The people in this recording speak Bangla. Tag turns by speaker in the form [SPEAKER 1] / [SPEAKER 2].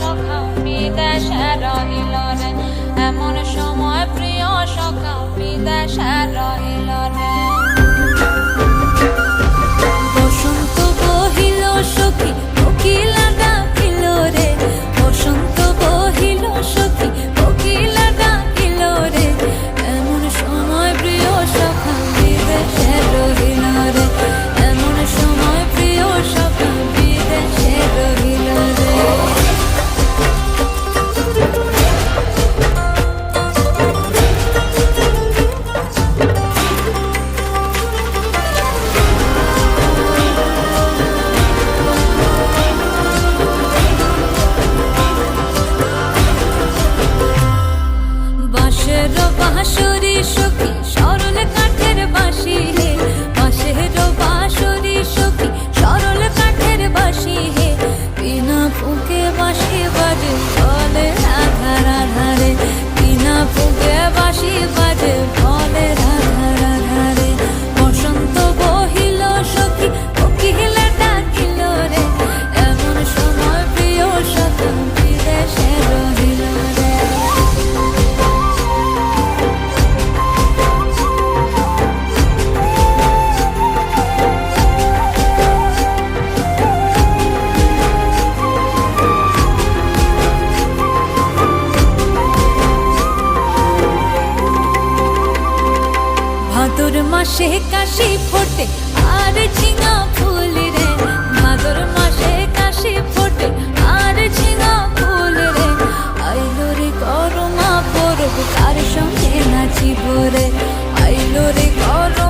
[SPEAKER 1] সখা বিদেশে রহিল রে, এমন সময় প্রিয় সখা বিদেশে রহিল রে। বসন্ত বহিল সখী কোকিলা ডাকিল রে, বসন্ত বহিল সখী কোকিলা ডাকিল রে, এমন সময় প্রিয় সখা বিদেশে রহিল রে, এমন সময় প্রিয় সখা বিদেশে রহিল রে। বাঁশের বাঁশরি সখী সরল কাঠের বাঁশি হে, বাঁশের বাঁশরি সখী সরল কাঠের বাঁশি হে, বিনা ফুঁকে বাঁশি বাজে বলে রাধা রাধা রে, বিনা ফুঁকে বাঁশি বাজে বলে রাধা রাধা রে। বসন্ত বহিল সখী কোকিলা ডাকিল রে, এমন সময় প্রিয় সখা বিদেশে রহিল রে। ভাদর মাসে কাশি ফোটে আর ঝিঙা ফুল রে, ভাদর মাসে কাশি ফোটে আর ঝিঙা ফুল রে, আইলো রে করমা পরব কার সঙ্গে নাচিব রে, আইলো রে করমা